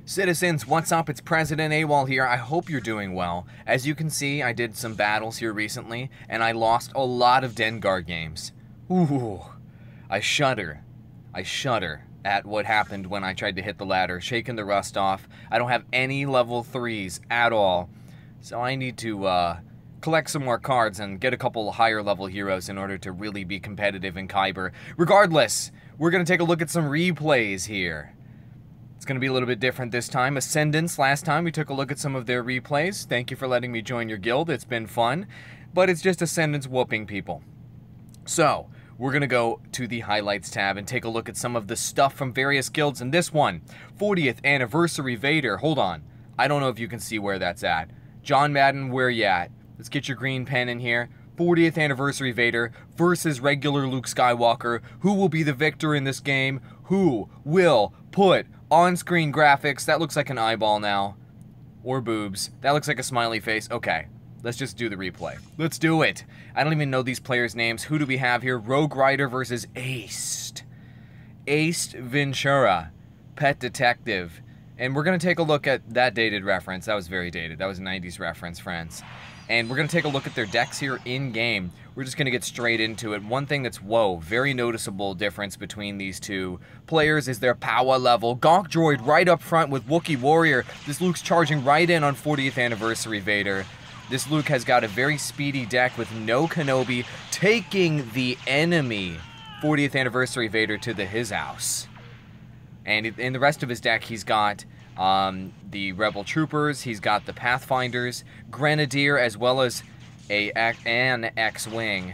Citizens, what's up? It's President Awall here. I hope you're doing well. As you can see, I did some battles here recently, and I lost a lot of Dengar games. Ooh, I shudder. I shudder at what happened when I tried to hit the ladder, shaking the rust off. I don't have any level 3s at all, so I need to collect some more cards and get a couple higher level heroes in order to really be competitive in Kyber. Regardless, we're going to take a look at some replays here. It's going to be a little bit different this time. Ascendance, last time we took a look at some of their replays. Thank you for letting me join your guild. It's been fun, but it's just Ascendance whooping people. So, we're going to go to the Highlights tab and take a look at some of the stuff from various guilds. And this one, 40th Anniversary Vader. Hold on. I don't know if you can see where that's at. John Madden, where you at? Let's get your green pen in here. 40th Anniversary Vader versus regular Luke Skywalker. Who will be the victor in this game? Who will put on-screen graphics? That looks like an eyeball now. Or boobs. That looks like a smiley face. Okay, let's just do the replay. Let's do it. I don't even know these players' names. Who do we have here? Rogue Rider versus Aced. Aced Ventura, Pet Detective. And we're going to take a look at that dated reference. That was very dated. That was a 90s reference, friends. And we're going to take a look at their decks here in-game. We're just going to get straight into it. One thing that's, whoa, very noticeable difference between these two players is their power level. Gonk Droid right up front with Wookiee Warrior. This Luke's charging right in on 40th Anniversary Vader. This Luke has got a very speedy deck with no Kenobi, taking the enemy 40th Anniversary Vader to his house. And in the rest of his deck, he's got the Rebel Troopers, he's got the Pathfinders, Grenadier, as well as an X-Wing.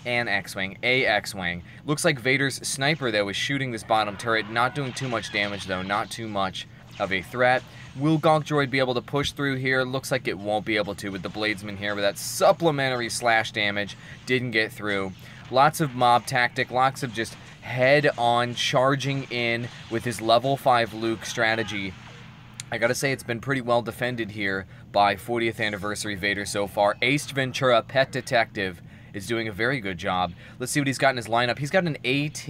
A X-Wing. Looks like Vader's sniper, though, is shooting this bottom turret, not doing too much damage, though, not too much of a threat. Will Gonk Droid be able to push through here? Looks like it won't be able to with the Bladesman here, but that supplementary slash damage didn't get through. Lots of mob tactic, lots of just head-on charging in with his level 5 Luke strategy. I gotta say, it's been pretty well defended here by 40th Anniversary Vader so far. Aced Ventura, Pet Detective, is doing a very good job. Let's see what he's got in his lineup. He's got an AT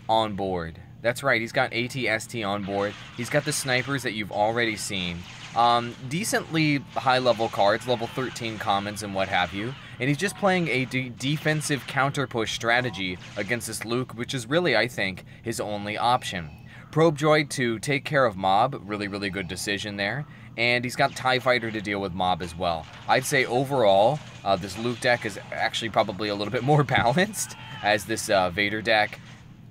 on board. That's right, he's got AT-ST on board. He's got the snipers that you've already seen. Decently high-level cards, level 13 commons and what have you. And he's just playing a defensive counter-push strategy against this Luke, which is really, I think, his only option. Probe Droid to take care of Mob, really, really good decision there. And he's got TIE Fighter to deal with Mob as well. I'd say overall, this Luke deck is actually probably a little bit more balanced as this Vader deck.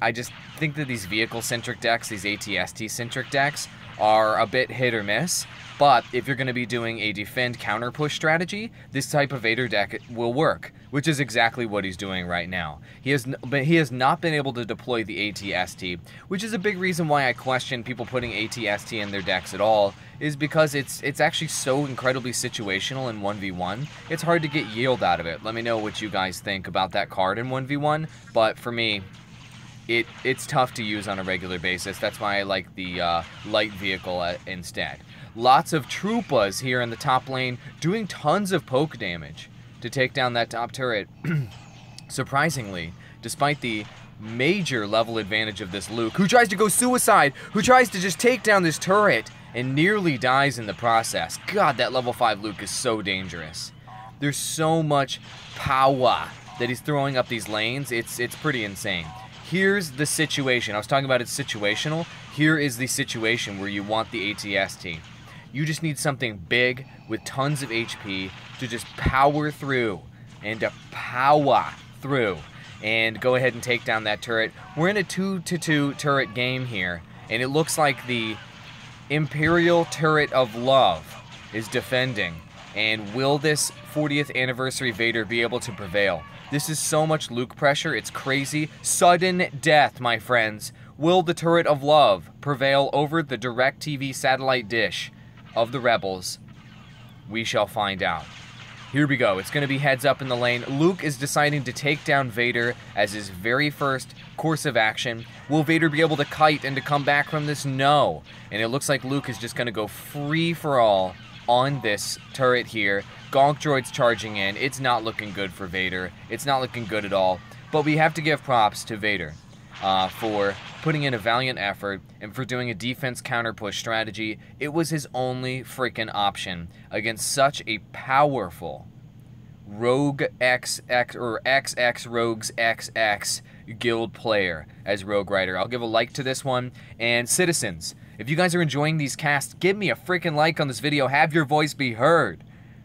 I just think that these vehicle-centric decks, these AT-ST-centric decks, are a bit hit or miss. But if you're going to be doing a defend counter push strategy, this type of Vader deck will work, which is exactly what he's doing right now. He has not been able to deploy the AT-ST, which is a big reason why I question people putting AT-ST in their decks at all, is because it's actually so incredibly situational in 1v1. It's hard to get yield out of it. Let me know what you guys think about that card in 1v1, but for me, it's tough to use on a regular basis. That's why I like the light vehicle instead. Lots of Troopas here in the top lane doing tons of poke damage to take down that top turret. Surprisingly, despite the major level advantage of this Luke, who tries to go suicide, who tries to just take down this turret and nearly dies in the process. God, that level 5 Luke is so dangerous. There's so much power that he's throwing up these lanes. It's pretty insane. Here's the situation. I was talking about it's situational. Here is the situation where you want the AT-ST. You just need something big with tons of HP to just power through and to power through and go ahead and take down that turret. We're in a 2-2 turret game here, and it looks like the Imperial Turret of Love is defending. And will this 40th Anniversary Vader be able to prevail? This is so much Luke pressure, it's crazy. Sudden death, my friends. Will the Turret of Love prevail over the DirecTV satellite dish of the Rebels? We shall find out. Here we go. It's going to be heads up in the lane. Luke is deciding to take down Vader as his very first course of action. Will Vader be able to kite and to come back from this? No. And it looks like Luke is just going to go free for all on this turret here. Gonk Droid's charging in. It's not looking good for Vader. It's not looking good at all. But we have to give props to Vader. for putting in a valiant effort and for doing a defense counter-push strategy. It was his only freaking option against such a powerful Rogue XX or XX Rogues XX guild player as Rogue Rider. I'll give a like to this one. And citizens, if you guys are enjoying these casts, give me a freaking like on this video. Have your voice be heard.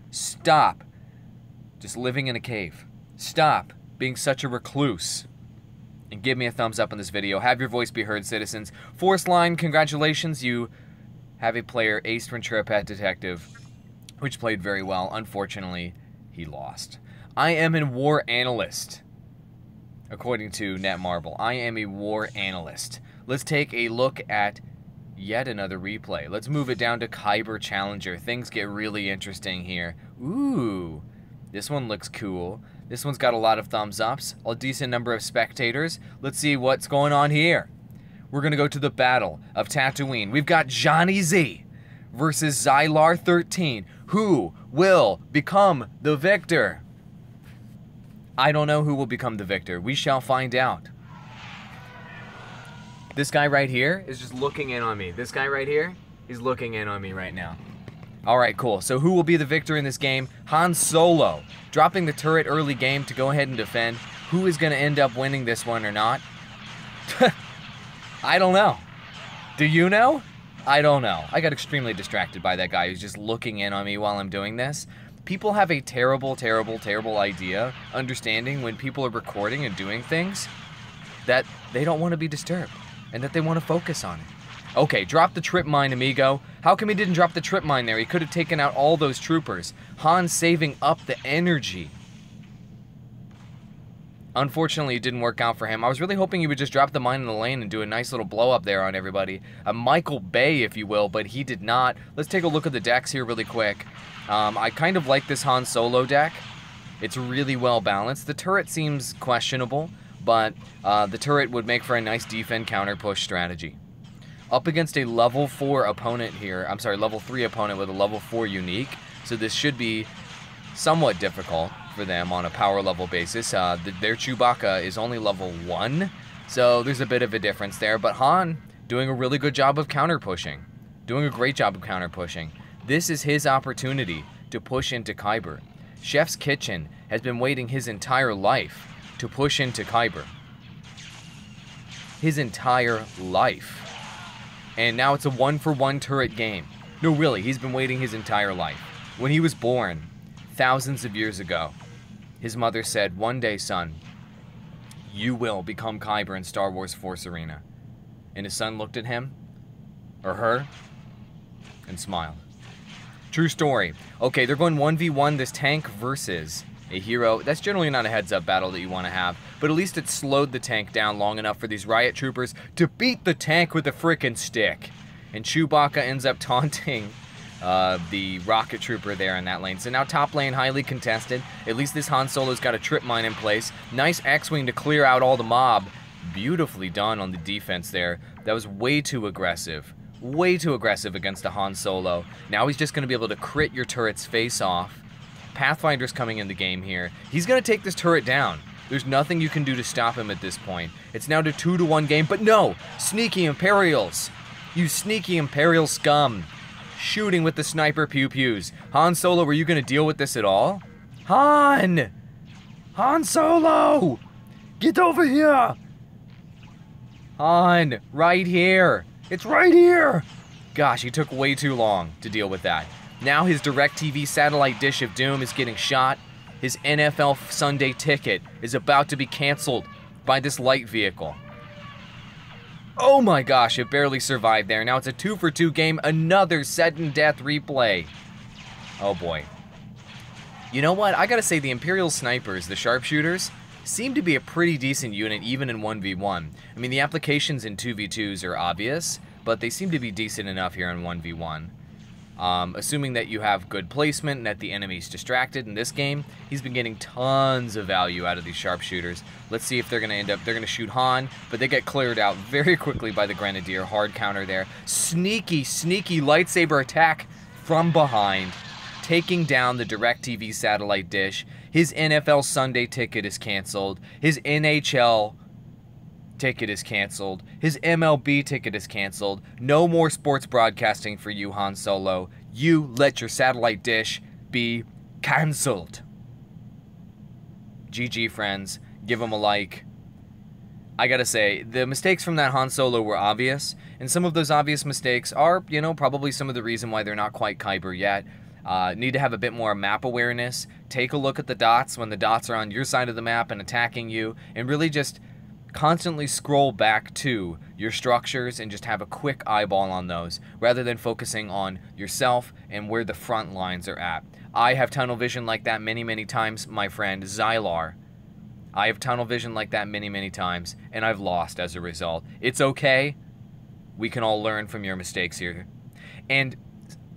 Stop just living in a cave. Stop being such a recluse. And give me a thumbs up on this video. Have your voice be heard, citizens. Forest Line, congratulations. You have a player, Ace Ventura Pet Detective, which played very well. Unfortunately, he lost. I am a war analyst, according to Netmarble. I am a war analyst. Let's take a look at yet another replay. Let's move it down to Kyber Challenger. Things get really interesting here. Ooh, this one looks cool. This one's got a lot of thumbs ups, a decent number of spectators. Let's see what's going on here. We're going to go to the Battle of Tatooine. We've got Johnny Z versus Xylar 13. Who will become the victor? I don't know who will become the victor. We shall find out. This guy right here is just looking in on me. This guy right here, he's looking in on me right now. Alright, cool. So who will be the victor in this game? Han Solo, dropping the turret early game to go ahead and defend. Who is going to end up winning this one or not? I don't know. Do you know? I don't know. I got extremely distracted by that guy who's just looking in on me while I'm doing this. People have a terrible, terrible, terrible idea, understanding when people are recording and doing things, that they don't want to be disturbed, and that they want to focus on it. Okay, drop the trip mine, amigo. How come he didn't drop the trip mine there? He could have taken out all those troopers. Han saving up the energy. Unfortunately, it didn't work out for him. I was really hoping he would just drop the mine in the lane and do a nice little blow up there on everybody. A Michael Bay, if you will, but he did not. Let's take a look at the decks here really quick. I kind of like this Han Solo deck. It's really well balanced. The turret seems questionable, but the turret would make for a nice defend counter push strategy. Up against a level 4 opponent here, I'm sorry, level 3 opponent with a level 4 unique, so this should be somewhat difficult for them on a power level basis. Their Chewbacca is only level 1, so there's a bit of a difference there, but Han doing a really good job of counter pushing, doing a great job of counter pushing. This is his opportunity to push into Kyber. Chef's Kitchen has been waiting his entire life to push into Kyber. His entire life. And now it's a 1-for-1 turret game. No, really, he's been waiting his entire life. When he was born, thousands of years ago, his mother said, "One day, son, you will become Kyber in Star Wars Force Arena." And his son looked at him, or her, and smiled. True story. Okay, they're going 1v1, this tank versus a hero. That's generally not a heads-up battle that you want to have, but at least it slowed the tank down long enough for these riot troopers to beat the tank with a frickin' stick. And Chewbacca ends up taunting the rocket trooper there in that lane. So now top lane highly contested. At least this Han Solo's got a trip mine in place. Nice X-Wing to clear out all the mob. Beautifully done on the defense there. That was way too aggressive. Way too aggressive against a Han Solo. Now he's just going to be able to crit your turret's face off. Pathfinder's coming in the game here. He's going to take this turret down. There's nothing you can do to stop him at this point. It's now to 2-1 game, but no! Sneaky Imperials! You sneaky Imperial scum! Shooting with the sniper pew-pews. Han Solo, were you going to deal with this at all? Han! Han Solo! Get over here! Han, right here! It's right here! Gosh, he took way too long to deal with that. Now his DirecTV satellite dish of doom is getting shot. His NFL Sunday ticket is about to be canceled by this light vehicle. Oh my gosh, it barely survived there. Now it's a 2-for-2 game, another sudden death replay. Oh boy. You know what? I gotta say the Imperial snipers, the sharpshooters, seem to be a pretty decent unit even in 1v1. I mean, the applications in 2v2s are obvious, but they seem to be decent enough here in 1v1. Assuming that you have good placement and that the enemy's distracted in this game, he's been getting tons of value out of these sharpshooters. Let's see if they're going to end up, they're going to shoot Han, but they get cleared out very quickly by the Grenadier. Hard counter there. Sneaky, sneaky lightsaber attack from behind, taking down the DirecTV satellite dish. His NFL Sunday ticket is canceled. His NHL ticket is canceled. His MLB ticket is canceled. No more sports broadcasting for you, Han Solo. You let your satellite dish be canceled. GG, friends. Give him a like. I gotta say, the mistakes from that Han Solo were obvious, and some of those obvious mistakes are, you know, probably some of the reason why they're not quite Kyber yet. Need to have a bit more map awareness. Take a look at the dots when the dots are on your side of the map and attacking you, and really just constantly scroll back to your structures and just have a quick eyeball on those, rather than focusing on yourself and where the front lines are at. I have tunnel vision like that many, many times, my friend Xylar. I have tunnel vision like that many, many times, and I've lost as a result. It's okay. We can all learn from your mistakes here. And,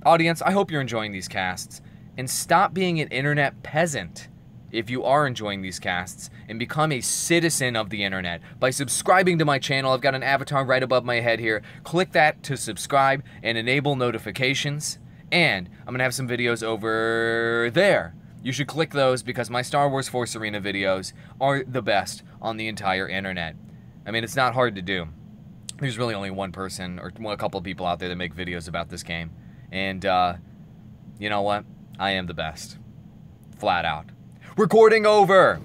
audience, I hope you're enjoying these casts. And stop being an internet peasant if you are enjoying these casts, and become a citizen of the internet by subscribing to my channel. I've got an avatar right above my head here. Click that to subscribe and enable notifications. And I'm going to have some videos over there. You should click those because my Star Wars Force Arena videos are the best on the entire internet. I mean, it's not hard to do. There's really only one person or a couple of people out there that make videos about this game. And, you know what? I am the best. Flat out. Recording over!